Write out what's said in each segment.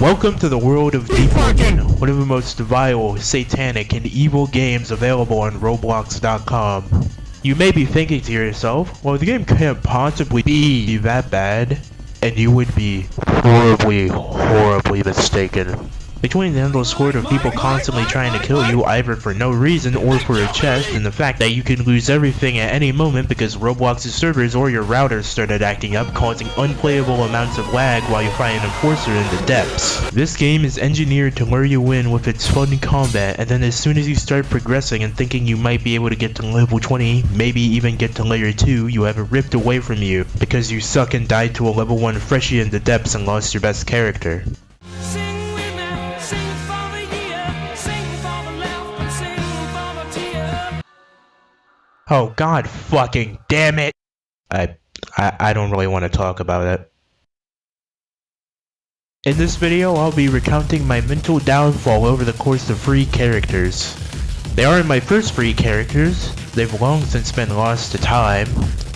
Welcome to the world of Deepwoken, one of the most vile, satanic, and evil games available on ROBLOX.com. You may be thinking to yourself, well, the game can't possibly be that bad, and you would be horribly mistaken. Between the endless horde of people constantly trying to kill you either for no reason or for a chest, and the fact that you can lose everything at any moment because Roblox's servers or your routers started acting up, causing unplayable amounts of lag while you fight an enforcer in the depths. This game is engineered to lure you in with its fun combat, and then as soon as you start progressing and thinking you might be able to get to level 20, maybe even get to layer 2, you have it ripped away from you because you suck and died to a level 1 freshie in the depths and lost your best character. Oh god fucking damn it! I don't really want to talk about it. In this video, I'll be recounting my mental downfall over the course of free characters. They aren't my first free characters, they've long since been lost to time.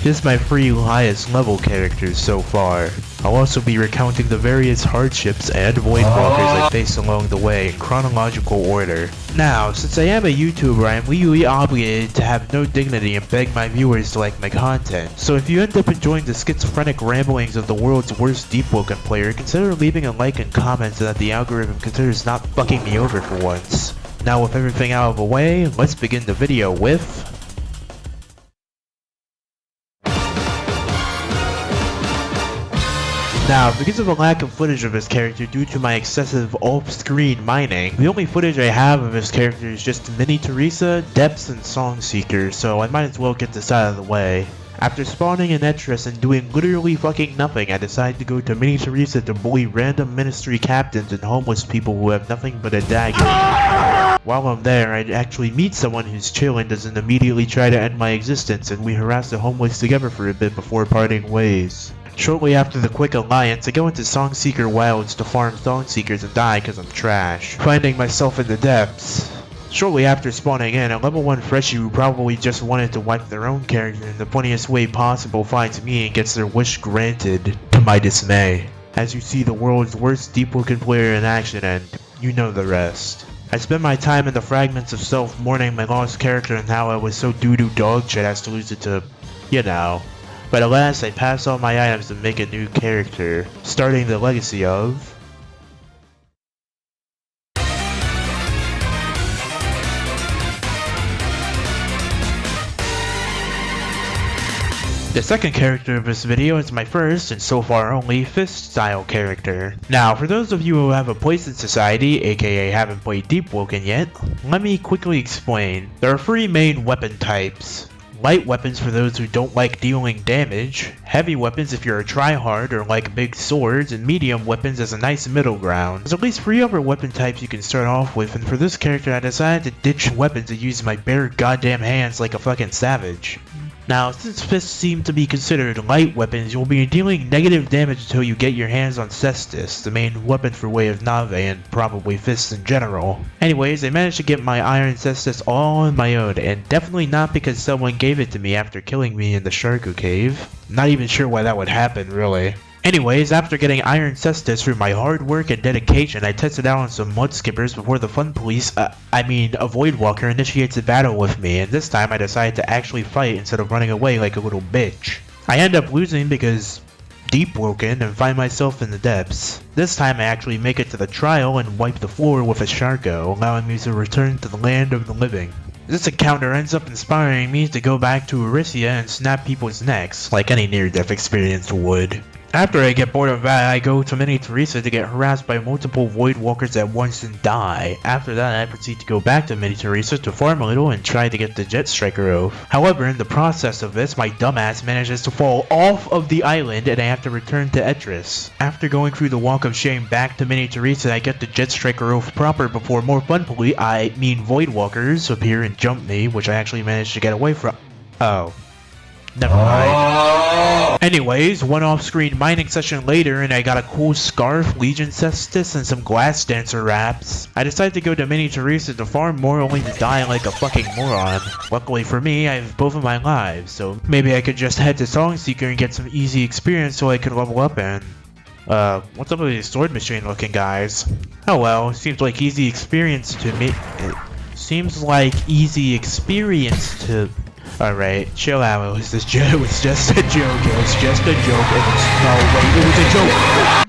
This is my free highest level characters so far. I'll also be recounting the various hardships and voidwalkers I faced along the way in chronological order. Now, since I am a YouTuber, I am legally obligated to have no dignity and beg my viewers to like my content. So if you end up enjoying the schizophrenic ramblings of the world's worst Deepwoken player, consider leaving a like and comment so that the algorithm considers not fucking me over for once. Now with everything out of the way, let's begin the video with... Now, because of a lack of footage of his character due to my excessive off-screen mining, the only footage I have of his character is just Mini Teresa, Depths, and Songseeker, so I might as well get this out of the way. After spawning in Etris and doing literally fucking nothing, I decided to go to Mini Teresa to bully random ministry captains and homeless people who have nothing but a dagger. While I'm there, I actually meet someone who's chill and doesn't immediately try to end my existence, and we harass the homeless together for a bit before parting ways. Shortly after the quick alliance, I go into Songseeker Wilds to farm Songseekers and die cause I'm trash, finding myself in the depths. Shortly after spawning in, a level 1 freshie who probably just wanted to wipe their own character in the funniest way possible finds me and gets their wish granted, to my dismay. As you see the world's worst Deepwoken player in action, and you know the rest. I spend my time in the fragments of self mourning my lost character and how I was so doo-doo dog shit as to lose it to, you know. But alas, I pass all my items to make a new character, starting the legacy of... The second character of this video is my first, and so far only, fist-style character. Now, for those of you who have a place in society, aka haven't played Deepwoken yet, let me quickly explain. There are 3 main weapon types. Light weapons for those who don't like dealing damage, heavy weapons if you're a tryhard or like big swords, and medium weapons as a nice middle ground. There's at least 3 other weapon types you can start off with, and for this character I decided to ditch weapons and use my bare goddamn hands like a fucking savage. Now, since fists seem to be considered light weapons, you'll be dealing negative damage until you get your hands on Cestus, the main weapon for way of Navae and probably fists in general. Anyways, I managed to get my iron Cestus all on my own, and definitely not because someone gave it to me after killing me in the Sharko cave. Not even sure why that would happen, really. Anyways, after getting Iron Cestus through my hard work and dedication, I tested out on some mud skippers before the fun police, a Voidwalker initiates a battle with me, and this time I decided to actually fight instead of running away like a little bitch. I end up losing because Deepwoken and find myself in the depths. This time I actually make it to the trial and wipe the floor with a sharko, allowing me to return to the land of the living. This encounter ends up inspiring me to go back to Orca and snap people's necks, like any near-death experience would. After I get bored of that, I go to Mini Teresa to get harassed by multiple Voidwalkers at once and die. After that, I proceed to go back to Mini Teresa to farm a little and try to get the Jet Striker oath. However, in the process of this, my dumbass manages to fall off of the island and I have to return to Etris. After going through the walk of shame back to Mini Teresa, I get the Jet Striker oath proper before more fun Voidwalkers appear and jump me, which I actually managed to get away from. Oh. Never mind. Anyways, one off-screen mining session later and I got a cool scarf, Legion Cestus, and some Glass Dancer wraps. I decided to go to Mini Teresa to farm more only to die like a fucking moron. Luckily for me, I have both of my lives, so maybe I could just head to Songseeker and get some easy experience so I could level up and... What's up with these sword machine looking guys? Oh well, seems like easy experience to me. Seems like easy experience to... Alright, chill out, it was just a joke, it was just a joke, no wait, it was a joke!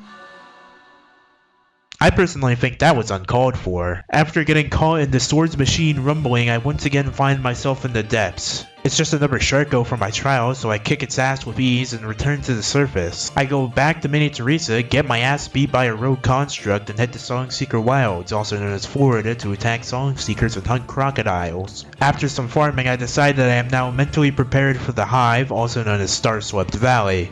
I personally think that was uncalled for. After getting caught in the swords machine rumbling, I once again find myself in the depths. It's just another sharko for my trial, so I kick its ass with ease and return to the surface. I go back to Mini Teresa, get my ass beat by a rogue construct, and head to Songseeker Wilds, also known as Florida, to attack Songseekers and hunt crocodiles. After some farming, I decide that I am now mentally prepared for the Hive, also known as Star-Swept Valley.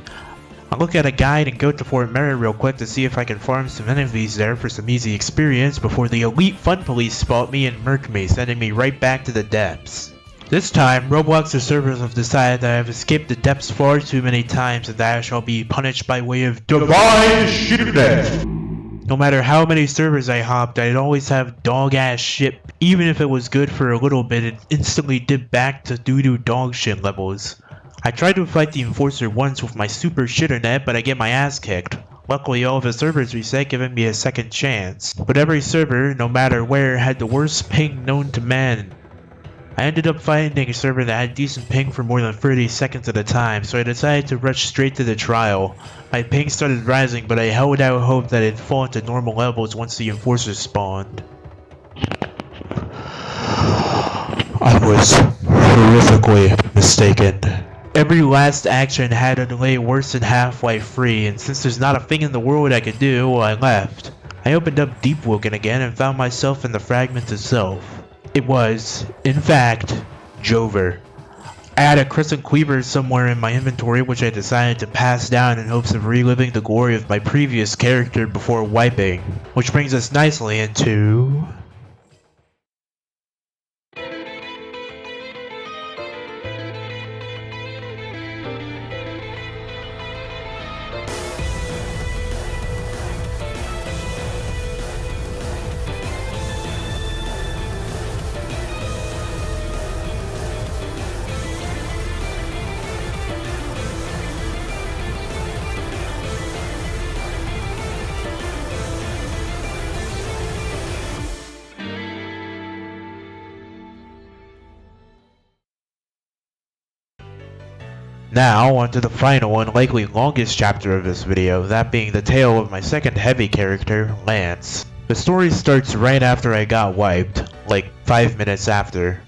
I'll look at a guide and go to Fort Merritt real quick to see if I can farm some enemies there for some easy experience before the elite fun police spot me and murk me, sending me right back to the depths. This time, ROBLOX servers have decided that I have escaped the depths far too many times and that I shall be punished by way of divine shit. No matter how many servers I hopped, I'd always have dog-ass shit. Even if it was good for a little bit, it instantly dipped back to doo-doo dog shit levels. I tried to fight the enforcer once with my super shitternet, but I get my ass kicked. Luckily, all of the servers reset, giving me a second chance. But every server, no matter where, had the worst ping known to man. I ended up finding a server that had decent ping for more than 30 seconds at a time, so I decided to rush straight to the trial. My ping started rising, but I held out hope that it'd fall into normal levels once the enforcers spawned. I was horrifically mistaken. Every last action had a delay worse than Half-Life 3, and since there's not a thing in the world I could do, I left. I opened up Deepwoken again and found myself in the fragment itself. It was, in fact, Jojo. I had a Crescent cleaver somewhere in my inventory which I decided to pass down in hopes of reliving the glory of my previous character before wiping. Which brings us nicely into... Now, onto the final and likely longest chapter of this video, that being the tale of my second heavy character, Lance. The story starts right after I got wiped, like 5 minutes after.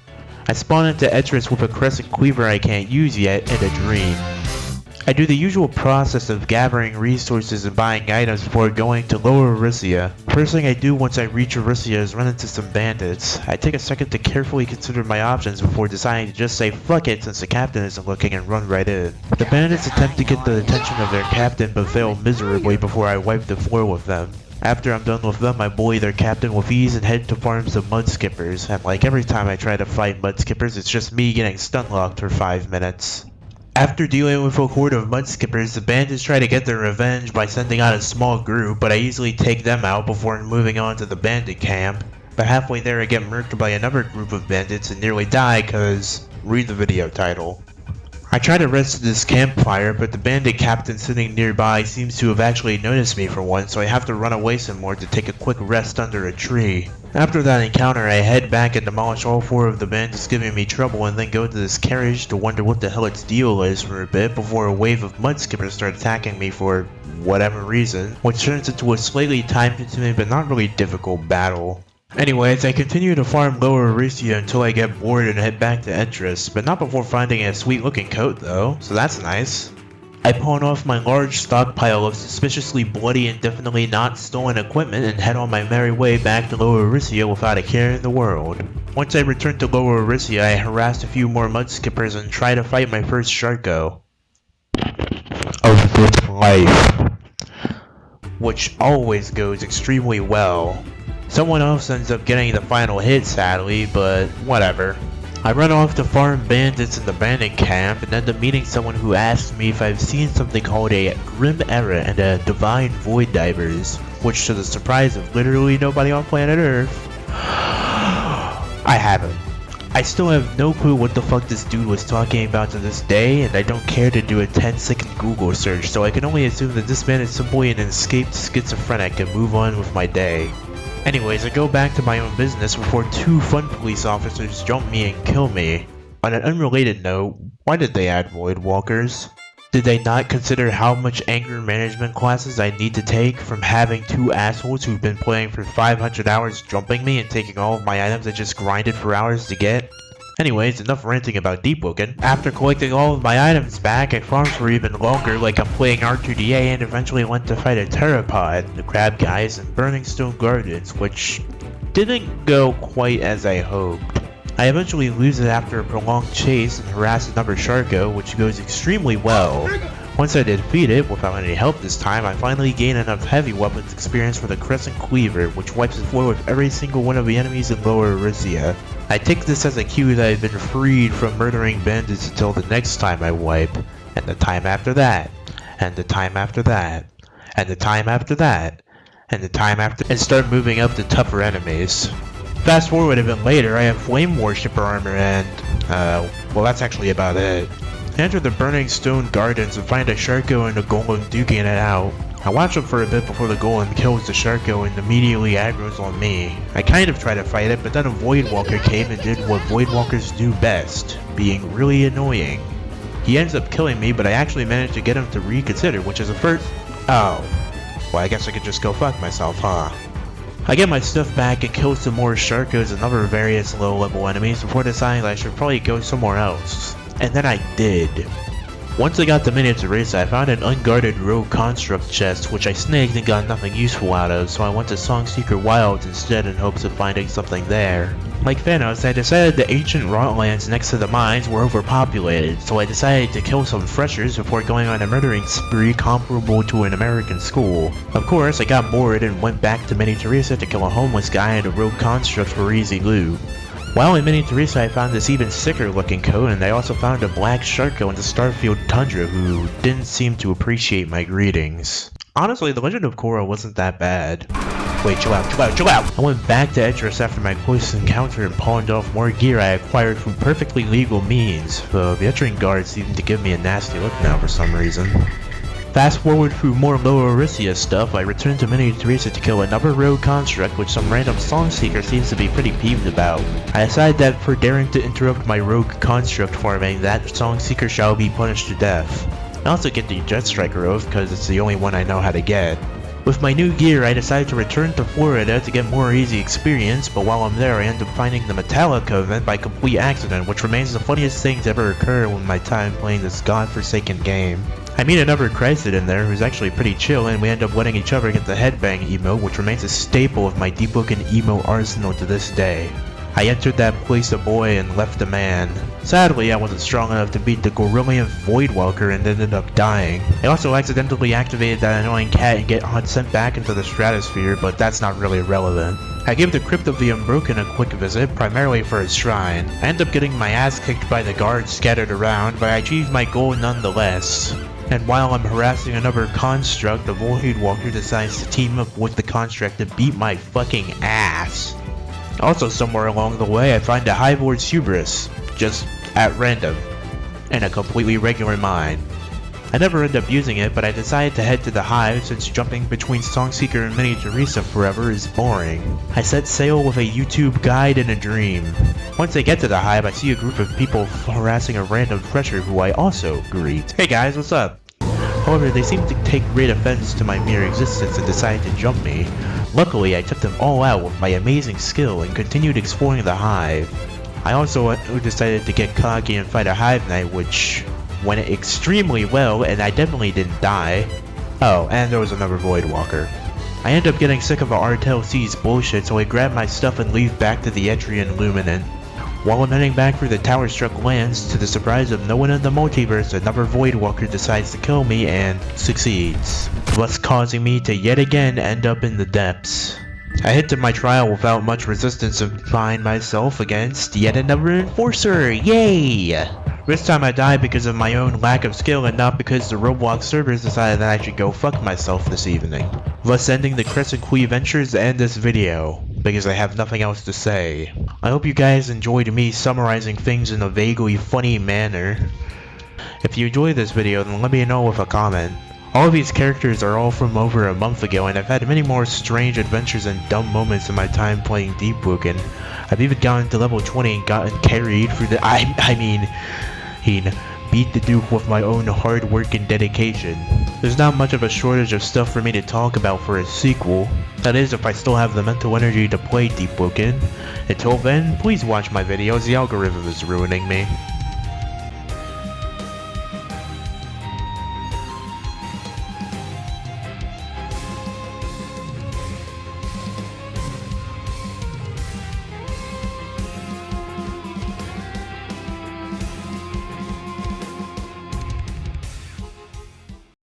I spawn into Etris with a Crescent cleaver I can't use yet in a dream. I do the usual process of gathering resources and buying items before going to Lower Arisia. First thing I do once I reach Arisia is run into some bandits. I take a second to carefully consider my options before deciding to just say fuck it since the captain isn't looking and run right in. The bandits attempt to get the attention of their captain but fail miserably before I wipe the floor with them. After I'm done with them, I bully their captain with ease and head to farm some mud skippers, and like every time I try to fight mud skippers, it's just me getting stun locked for 5 minutes. After dealing with a horde of mud skippers, the bandits try to get their revenge by sending out a small group, but I easily take them out before moving on to the bandit camp. But halfway there I get murked by another group of bandits and nearly die cause read the video title. I try to rest at this campfire, but the bandit captain sitting nearby seems to have actually noticed me for once, so I have to run away some more to take a quick rest under a tree. After that encounter, I head back and demolish all 4 of the bandits giving me trouble and then go to this carriage to wonder what the hell its deal is for a bit before a wave of mud skippers start attacking me for whatever reason, which turns into a slightly time-consuming but not really difficult battle. Anyways, I continue to farm Lower Arisia until I get bored and head back to Etris, but not before finding a sweet looking coat though, so that's nice. I pawn off my large stockpile of suspiciously bloody and definitely not stolen equipment and head on my merry way back to Lower Arisia without a care in the world. Once I return to Lower Arisia, I harass a few more mud skippers and try to fight my first sharko of this life, which always goes extremely well. Someone else ends up getting the final hit sadly, but whatever. I run off to farm bandits in the bandit camp and end up meeting someone who asks me if I've seen something called a Grim Era and a Divine Void Divers, which to the surprise of literally nobody on planet Earth, I haven't. I still have no clue what the fuck this dude was talking about to this day, and I don't care to do a 10-second Google search, so I can only assume that this man is simply an escaped schizophrenic and move on with my day. Anyways, I go back to my own business before 2 fun police officers jump me and kill me. On an unrelated note, why did they add Void Walkers? Did they not consider how much anger management classes I need to take from having 2 assholes who've been playing for 500 hours jumping me and taking all of my items I just grinded for hours to get? Anyways, enough ranting about Deepwoken. After collecting all of my items back, I farmed for even longer like I'm playing R2DA and eventually went to fight a pteropod, the crab guys, and Burning Stone Gardens, which didn't go quite as I hoped. I eventually lose it after a prolonged chase and harass another sharko, which goes extremely well. Once I defeat it, without any help this time, I finally gain enough heavy weapons experience for the Crescent Cleaver, which wipes the floor with every single one of the enemies in Lower Orisia. I take this as a cue that I've been freed from murdering bandits until the next time I wipe, and the time after that, and the time after that, and the time after that, and the time after, and start moving up to tougher enemies. Fast forward a bit later, I have Flame Worshipper armor and, well that's actually about it. I enter the Burning Stone Gardens and find a sharko and a golem duking it out. I watch him for a bit before the golem kills the sharko and immediately aggroes on me. I kind of try to fight it, but then a Void Walker came and did what Void Walkers do best, being really annoying. He ends up killing me, but I actually managed to get him to reconsider, which is a first. Oh. Well, I guess I could just go fuck myself, huh? I get my stuff back and kill some more sharkos and other various low-level enemies before deciding that I should probably go somewhere else. And then I did. Once I got to Mini Teresa, I found an unguarded rogue construct chest, which I snagged and got nothing useful out of, so I went to Songseeker Wilds instead in hopes of finding something there. Like Thanos, I decided the ancient rotlands next to the mines were overpopulated, so I decided to kill some freshers before going on a murdering spree comparable to an American school. Of course, I got bored and went back to Mini Teresa to kill a homeless guy and a rogue construct for easy loot. While in Mini Teresa, I found this even sicker looking code, and I also found a black sharko in the starfield tundra who didn't seem to appreciate my greetings. Honestly, the Legend of Korra wasn't that bad. Wait, chill out, chill out, chill out! I went back to Edris after my close encounter and pawned off more gear I acquired through perfectly legal means, though the Etrian guards seemed to give me a nasty look now for some reason. Fast forward through more Lower Orisia stuff, I returned to Mini Teresa to kill another rogue construct which some random Songseeker seems to be pretty peeved about. I decided that for daring to interrupt my rogue construct farming, that Songseeker shall be punished to death. I also get the Jet Striker oath because it's the only one I know how to get. With my new gear, I decided to return to Florida to get more easy experience, but while I'm there I end up finding the Metallic Covenant by complete accident, which remains the funniest thing to ever occur in my time playing this godforsaken game. I meet another Crysid in there who's actually pretty chill, and we end up letting each other get the headbang emote, which remains a staple of my Deepwoken emote arsenal to this day. I entered that place a boy and left a man. Sadly, I wasn't strong enough to beat the Gorillian Void Walker and ended up dying. I also accidentally activated that annoying cat and get sent back into the stratosphere, but that's not really relevant. I give the Crypt of the Unbroken a quick visit, primarily for its shrine. I end up getting my ass kicked by the guards scattered around, but I achieved my goal nonetheless. And while I'm harassing another construct, the Void Walker decides to team up with the construct to beat my fucking ass. Also somewhere along the way I find a Hive Lord's Hubris, just at random, in a completely regular mine. I never end up using it, but I decided to head to the Hive since jumping between Songseeker and Mini Teresa forever is boring. I set sail with a YouTube guide and a dream. Once I get to the Hive, I see a group of people harassing a random fresher who I also greet. Hey guys, what's up? However, they seem to take great offense to my mere existence and decide to jump me. Luckily, I took them all out with my amazing skill and continued exploring the Hive. I also decided to get cocky and fight a Hive Knight, which went extremely well, and I definitely didn't die. Oh, and there was another Void Walker. I end up getting sick of the RTLC's bullshit, so I grab my stuff and leave back to the Etrian Luminant. While I'm heading back through the tower-struck lands, to the surprise of no one in the multiverse, another Void Walker decides to kill me and succeeds, thus causing me to yet again end up in the depths. I hit to my trial without much resistance and find myself against yet another Enforcer, yay! This time I died because of my own lack of skill and not because the ROBLOX servers decided that I should go fuck myself this evening, thus ending the Crescent Cleaventures and this video. because I have nothing else to say. I hope you guys enjoyed me summarizing things in a vaguely funny manner. If you enjoyed this video, then let me know with a comment. All of these characters are all from over a month ago, and I've had many more strange adventures and dumb moments in my time playing Deepwoken. I've even gotten to level 20 and gotten carried through the I mean, beat the Duke with my own hard work and dedication. There's not much of a shortage of stuff for me to talk about for a sequel. That is, if I still have the mental energy to play Deepwoken. Until then, please watch my videos, the algorithm is ruining me.